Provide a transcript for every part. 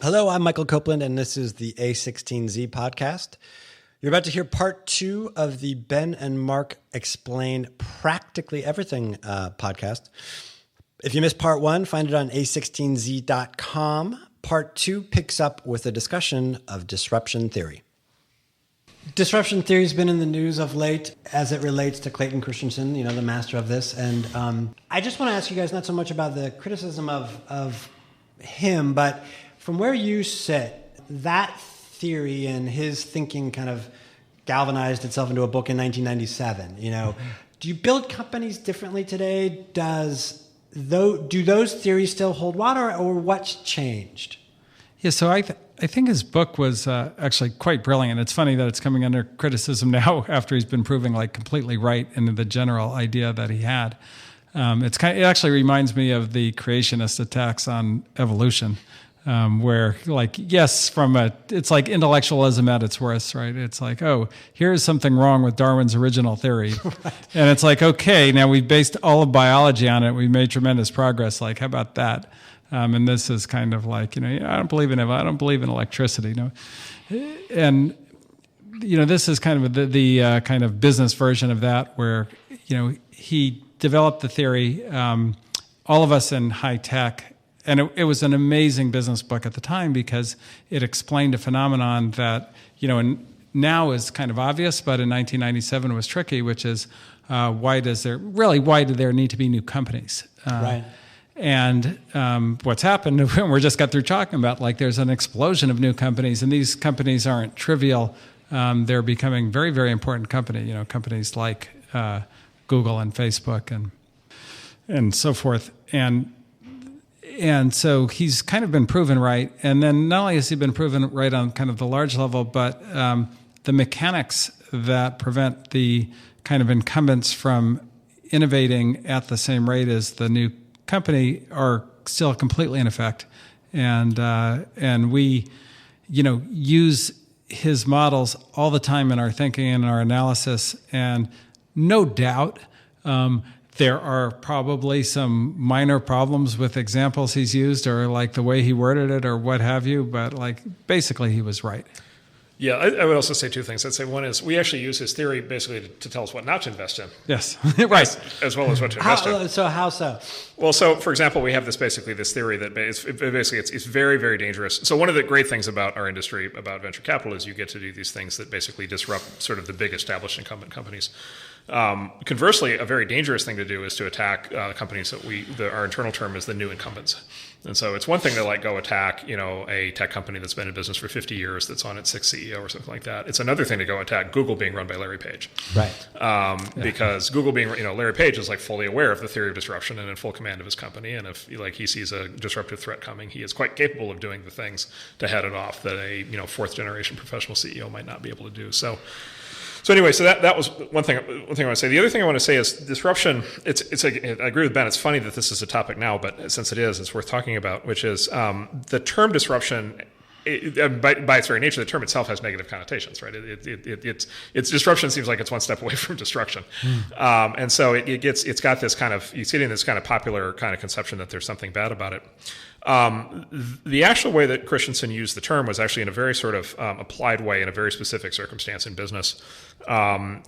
Hello, I'm Michael Copeland, and this is the a16z podcast. You're about to hear part 2 of the Ben and Marc Explain Practically Everything podcast. If you missed part 1, find it on a16z.com. Part 2 picks up with a discussion of disruption theory. Disruption theory has been in the news of late as it relates to Clayton Christensen, the master of this. And I just want to ask you guys not so much about the criticism of him, but from where you sit, that theory and his thinking kind of galvanized itself into a book in 1997. Do you build companies differently today? Do those theories still hold water, or what's changed? Yeah, so I think his book was actually quite brilliant. It's funny that it's coming under criticism now after he's been proving completely right in the general idea that he had. It actually reminds me of the creationist attacks on evolution. Where yes, it's like intellectualism at its worst, right? It's like, oh, here's something wrong with Darwin's original theory. Right. And it's like, okay, now we've based all of biology on it. We've made tremendous progress. How about that? And this is kind of I don't believe in it. I don't believe in electricity. And, this is kind of the kind of business version of that where, he developed the theory, all of us in high tech. And it was an amazing business book at the time because it explained a phenomenon that, now is kind of obvious, but in 1997 was tricky, which is why do there need to be new companies? Right. And what's happened, and we just got through talking about, there's an explosion of new companies, and these companies aren't trivial. They're becoming very, very important companies like Google and Facebook and so forth. And so he's kind of been proven right. And then not only has he been proven right on kind of the large level, but the mechanics that prevent the kind of incumbents from innovating at the same rate as the new company are still completely in effect. And we, use his models all the time in our thinking and our analysis. And no doubt, there are probably some minor problems with examples he's used or the way he worded it or what have you, but basically he was right. Yeah, I would also say two things. I'd say one is we actually use his theory basically to tell us what not to invest in. Yes, right. As well as what to invest in. So how so? Well, so for example, we have this theory that it's very, very dangerous. So one of the great things about our industry, about venture capital, is you get to do these things that basically disrupt sort of the big established incumbent companies. Conversely, a very dangerous thing to do is to attack companies that our internal term is the new incumbents. And so it's one thing to go attack, a tech company that's been in business for 50 years that's on its 6th CEO or something like that. It's another thing to go attack Google being run by Larry Page. Right. Because Google being, Larry Page is fully aware of the theory of disruption and in full command of his company. And if he sees a disruptive threat coming, he is quite capable of doing the things to head it off that a, 4th generation professional CEO might not be able to do. So anyway, so that was one thing I want to say. The other thing I want to say is disruption. I agree with Ben. It's funny that this is a topic now, but since it is, it's worth talking about, which is the term disruption. By its very nature, the term itself has negative connotations, right? It's disruption seems like it's one step away from destruction, and so it's got this kind of, you see it in this kind of popular kind of conception that there's something bad about it. The actual way that Christensen used the term was actually in a very sort of applied way in a very specific circumstance in business, and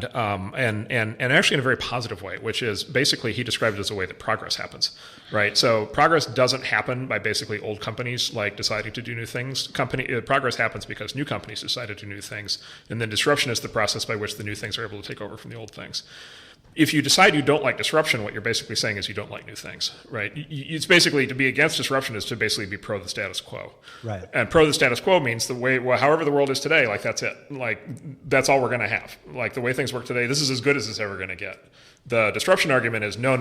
actually in a very positive way, which is basically he described it as a way that progress happens, right? So progress doesn't happen by basically old companies deciding to do new things. Progress happens because new companies decide to do new things, and then disruption is the process by which the new things are able to take over from the old things. If you decide you don't like disruption, what you're basically saying is you don't like new things, right? It's basically, to be against disruption is to basically be pro the status quo. Right. And pro the status quo means however the world is today, that's it. That's all we're going to have. The way things work today, this is as good as it's ever going to get. The disruption argument is no.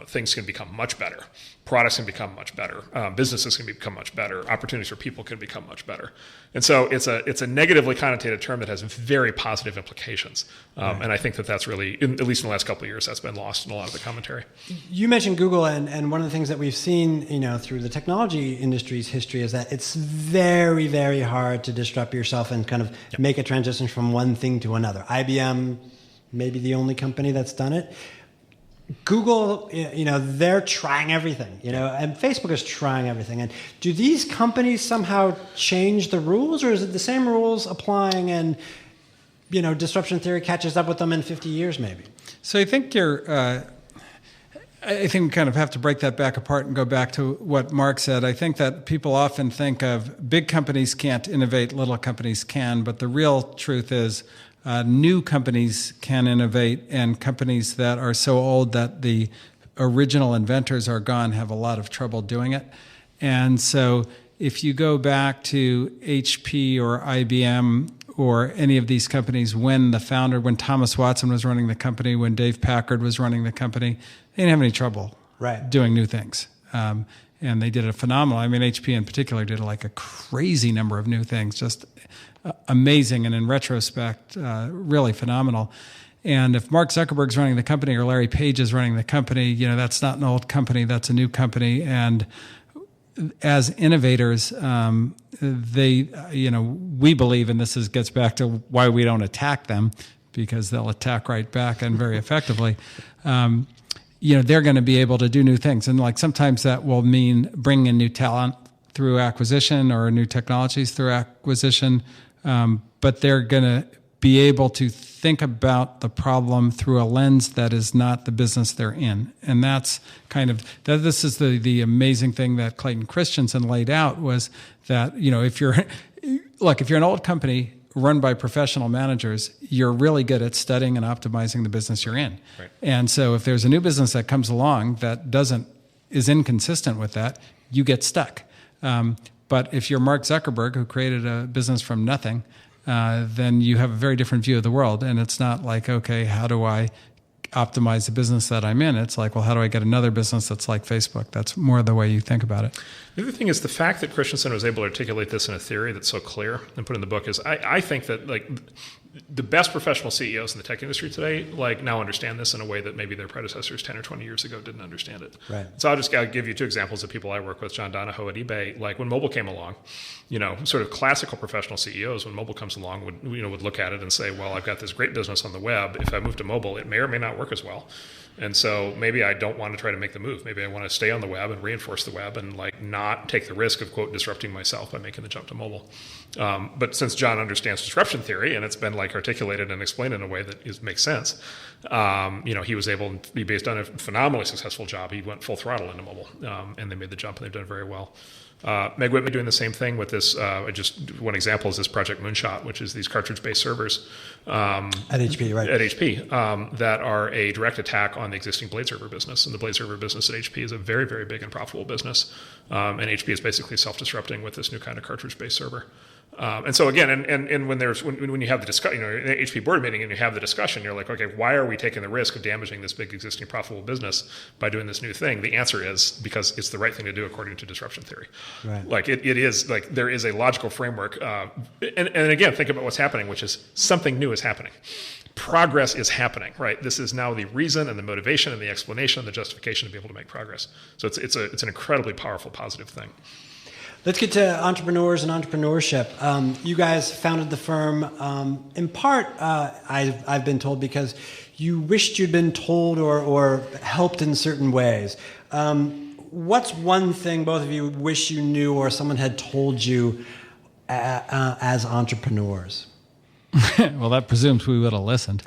Things can become much better. Products can become much better. Businesses can become much better. Opportunities for people can become much better. And so it's a negatively connotated term that has very positive implications. Right. And I think that's really, at least in the last couple of years, that's been lost in a lot of the commentary. You mentioned Google, and one of the things that we've seen, through the technology industry's history is that it's very, very hard to disrupt yourself and kind of make a transition from one thing to another. IBM, maybe the only company that's done it. Google, they're trying everything, and Facebook is trying everything. And do these companies somehow change the rules, or is it the same rules applying and, disruption theory catches up with them in 50 years maybe? So I think I think we kind of have to break that back apart and go back to what Marc said. I think that people often think of big companies can't innovate, little companies can, but the real truth is new companies can innovate, and companies that are so old that the original inventors are gone have a lot of trouble doing it. And so if you go back to HP or IBM or any of these companies, when Thomas Watson was running the company, when Dave Packard was running the company, they didn't have any trouble doing new things. And they did a phenomenal, HP in particular did like a crazy number of new things, just amazing, and in retrospect, really phenomenal. And if Mark Zuckerberg's running the company or Larry Page is running the company, that's not an old company, that's a new company. And as innovators, we believe, and this gets back to why we don't attack them, because they'll attack right back and very effectively. They're going to be able to do new things. And like sometimes that will mean bringing in new talent through acquisition or new technologies through acquisition. But they're going to be able to think about the problem through a lens that is not the business they're in. And that's this is the amazing thing that Clayton Christensen laid out, was that, if you're an old company run by professional managers, you're really good at studying and optimizing the business you're in. Right. And so if there's a new business that comes along that is inconsistent with that, you get stuck. But if you're Mark Zuckerberg, who created a business from nothing, then you have a very different view of the world. And it's not like, okay, how do I optimize the business that I'm in? It's like, well, how do I get another business that's like Facebook? That's more the way you think about it. The other thing is the fact that Christensen was able to articulate this in a theory that's so clear and put in the book is I think that the best professional CEOs in the tech industry today now understand this in a way that maybe their predecessors 10 or 20 years ago didn't understand it. Right. So I'll give you two examples of people I work with. John Donahoe at eBay, when mobile came along, sort of classical professional CEOs, when mobile comes along, would look at it and say, well, I've got this great business on the web. If I move to mobile, it may or may not work as well. And so maybe I don't want to try to make the move. Maybe I want to stay on the web and reinforce the web and not take the risk of, quote, disrupting myself by making the jump to mobile. But since John understands disruption theory, and it's been articulated and explained in a way that makes sense, he was able to be based on a phenomenally successful job. He went full throttle into mobile, and they made the jump, and they've done very well. Meg Whitman doing the same thing with this. One example is this Project Moonshot, which is these cartridge-based servers at HP, right? At HP, that are a direct attack on the existing blade server business. And the blade server business at HP is a very, very big and profitable business. And HP is basically self-disrupting with this new kind of cartridge-based server. And so again, and when you have the discussion, in an HP board meeting and you have the discussion, you're like, okay, why are we taking the risk of damaging this big existing profitable business by doing this new thing? The answer is because it's the right thing to do according to disruption theory. Right. It is there is a logical framework. And again, think about what's happening, which is something new is happening. Progress is happening, right? This is now the reason and the motivation and the explanation and the justification to be able to make progress. So it's an incredibly powerful, positive thing. Let's get to entrepreneurs and entrepreneurship. You guys founded the firm in part, I've been told, because you wished you'd been told or helped in certain ways. What's one thing both of you wish you knew or someone had told you as entrepreneurs? Well, that presumes we would have listened.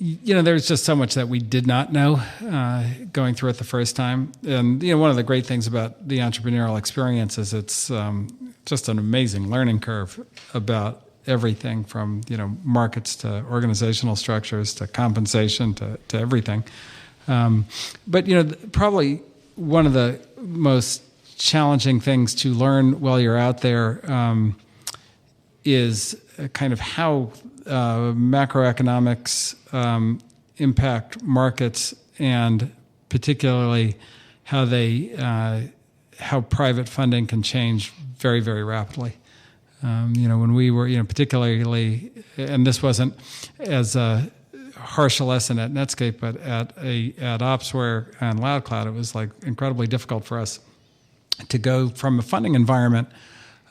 There's just so much that we did not know going through it the first time. And, one of the great things about the entrepreneurial experience is it's just an amazing learning curve about everything from, markets to organizational structures to compensation to everything. But, probably one of the most challenging things to learn while you're out there is kind of how macroeconomics impact markets, and particularly how private funding can change very, very rapidly. When we were, particularly, and this wasn't as a harsh a lesson at Netscape, but at Opsware and LoudCloud, it was incredibly difficult for us to go from a funding environment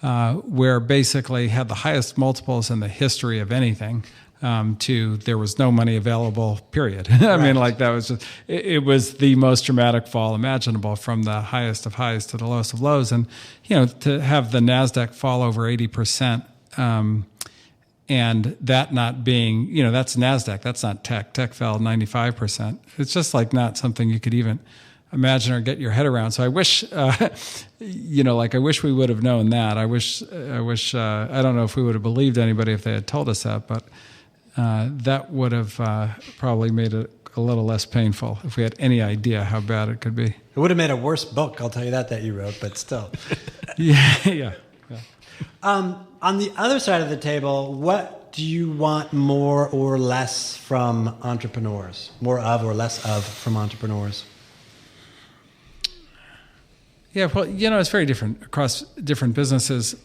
where basically had the highest multiples in the history of anything, to there was no money available, period. I mean, like that was just, it was the most dramatic fall imaginable, from the highest of highs to the lowest of lows. And, to have the NASDAQ fall over 80%, and that not being, that's NASDAQ, that's not tech. Tech fell 95%. It's just like not something you could even imagine or get your head around. So I wish, I wish we would have known that. I wish, I don't know if we would have believed anybody if they had told us that, but that would have probably made it a little less painful if we had any idea how bad it could be. It would have made a worse book, I'll tell you that you wrote, but still. Yeah. On the other side of the table, what do you want more or less from entrepreneurs? More of or less of from entrepreneurs? Yeah, well, it's very different across different businesses.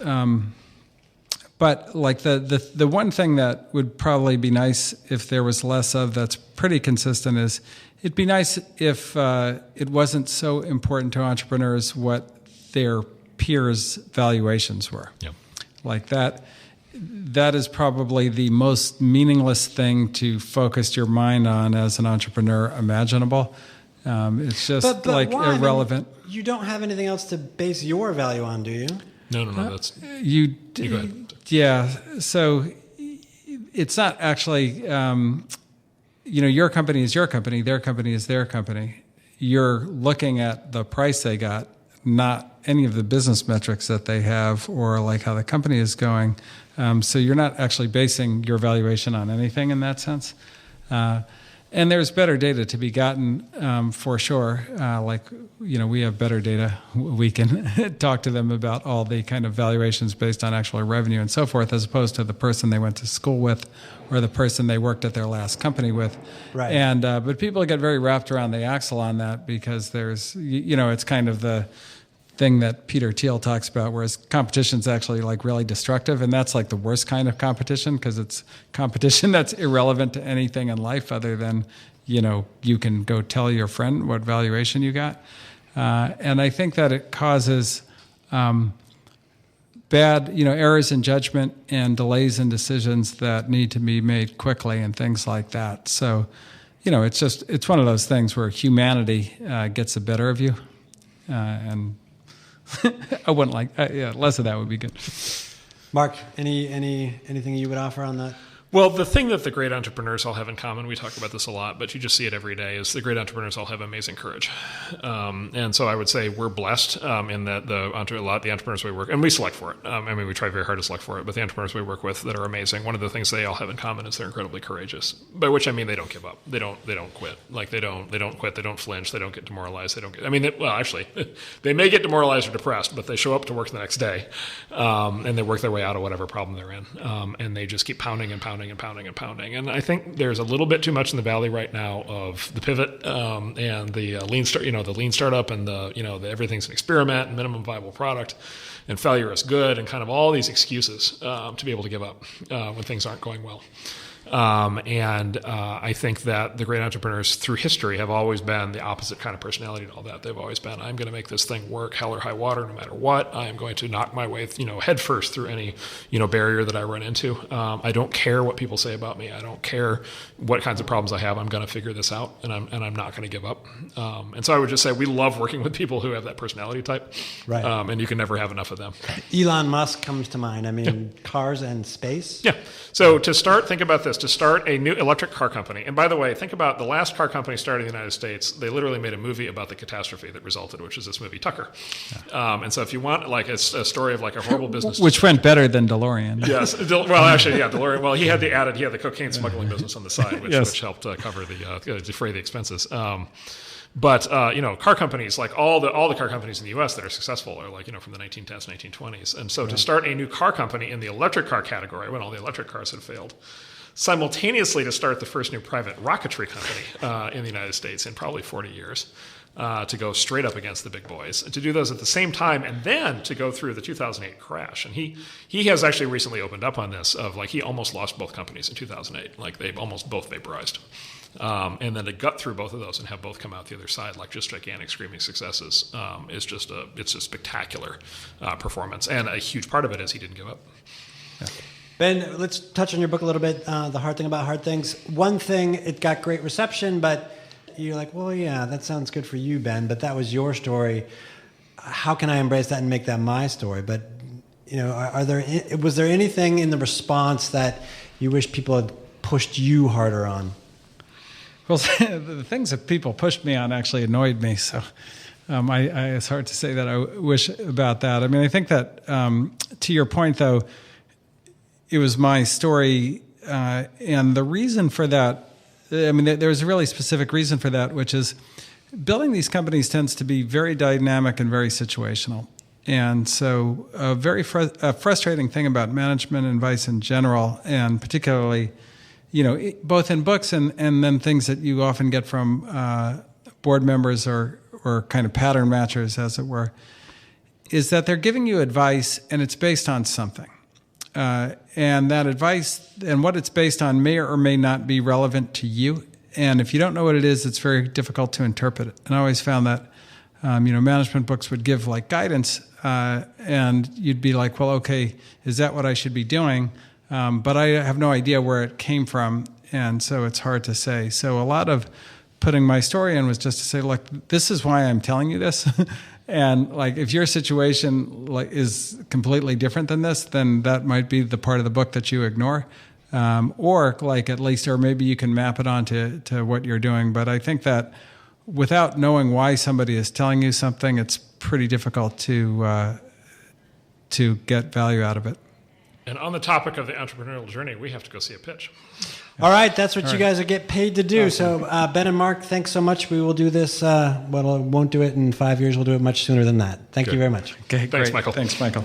But like the one thing that would probably be nice if there was less of, that's pretty consistent, is it'd be nice if it wasn't so important to entrepreneurs what their peers' valuations were. Yeah. Like that is probably the most meaningless thing to focus your mind on as an entrepreneur imaginable. It's just but why? irrelevant. I mean, you don't have anything else to base your value on, do you? No. That's you. Go ahead. Yeah. So it's not actually. Your company is your company. Their company is their company. You're looking at the price they got, not any of the business metrics that they have or like how the company is going. So you're not actually basing your valuation on anything in that sense. And there's better data to be gotten for sure. We have better data. We can talk to them about all the kind of valuations based on actual revenue and so forth, as opposed to the person they went to school with or the person they worked at their last company with. Right. And but people get very wrapped around the axle on that because there's, it's kind of the thing that Peter Thiel talks about, whereas competition's actually like really destructive, and that's like the worst kind of competition because it's competition that's irrelevant to anything in life other than, you can go tell your friend what valuation you got. And I think that it causes bad, errors in judgment and delays in decisions that need to be made quickly and things like that. So, it's one of those things where humanity gets the better of you, and I wouldn't less of that would be good. Marc, anything you would offer on that? Well, the thing that the great entrepreneurs all have in common, we talk about this a lot, but you just see it every day, is the great entrepreneurs all have amazing courage. And so I would say we're blessed in that the entrepreneurs we work, and we select for it. We try very hard to select for it, but the entrepreneurs we work with that are amazing, one of the things they all have in common is they're incredibly courageous, by which I mean they don't give up. They don't quit. Like they don't quit, they don't flinch, they don't get demoralized, they may get demoralized or depressed, but they show up to work the next day, and they work their way out of whatever problem they're in. And they just keep pounding and pounding and pounding and pounding. And I think there's a little bit too much in the Valley right now of the pivot and the lean startup and the everything's an experiment and minimum viable product and failure is good and kind of all these excuses to be able to give up when things aren't going well. I think that the great entrepreneurs through history have always been the opposite kind of personality to all that. They've always been, I'm going to make this thing work, hell or high water, no matter what. I am going to knock my way, head first through any, barrier that I run into. I don't care what people say about me. I don't care what kinds of problems I have. I'm going to figure this out, and I'm not going to give up. And so I would just say we love working with people who have that personality type, right? And you can never have enough of them. Elon Musk comes to mind. Cars and space. Yeah. So to start, think about this. To start a new electric car company, and by the way, think about the last car company started in the United States. They literally made a movie about the catastrophe that resulted, which is this movie Tucker. Yeah. And so if you want like a story of like a horrible business, which went better than DeLorean. Yes. Well, actually, yeah, DeLorean. Well, he had the cocaine smuggling business on the side, which helped cover defray the expenses. But car companies, like all the car companies in the U.S. that are successful are like from the 1910s, 1920s. And so to start a new car company in the electric car category when all the electric cars had failed, simultaneously to start the first new private rocketry company in the United States in probably 40 years, to go straight up against the big boys, and to do those at the same time, and then to go through the 2008 crash. And he has actually recently opened up on this of like he almost lost both companies in 2008, like they almost both vaporized. And then to gut through both of those and have both come out the other side like just gigantic screaming successes is just it's a spectacular performance, and a huge part of it is he didn't give up. Yeah. Ben, let's touch on your book a little bit, The Hard Thing About Hard Things. One thing, it got great reception, but you're like, well, yeah, that sounds good for you, Ben, but that was your story. How can I embrace that and make that my story? But, was there anything in the response that you wish people had pushed you harder on? Well, the things that people pushed me on actually annoyed me, so it's hard to say that I wish about that. I mean, I think that, to your point, though, it was my story, and the reason for that, I mean, there's a really specific reason for that, which is building these companies tends to be very dynamic and very situational. And so a very frustrating thing about management advice in general, and particularly, both in books and then things that you often get from board members or kind of pattern matchers, as it were, is that they're giving you advice and it's based on something. And that advice and what it's based on may or may not be relevant to you. And if you don't know what it is, it's very difficult to interpret it. And I always found that, management books would give like guidance, and you'd be like, well, okay, is that what I should be doing? But I have no idea where it came from. And so it's hard to say. So a lot of putting my story in was just to say, look, this is why I'm telling you this. And like, if your situation is completely different than this, then that might be the part of the book that you ignore, or maybe you can map it onto what you're doing. But I think that without knowing why somebody is telling you something, it's pretty difficult to get value out of it. And on the topic of the entrepreneurial journey, we have to go see a pitch. All right, that's what you guys get paid to do. Awesome. So Ben and Marc, thanks so much. We will do this. Won't do it in 5 years. We'll do it much sooner than that. Thank you very much. Okay, thanks, great. Michael. Thanks, Michael.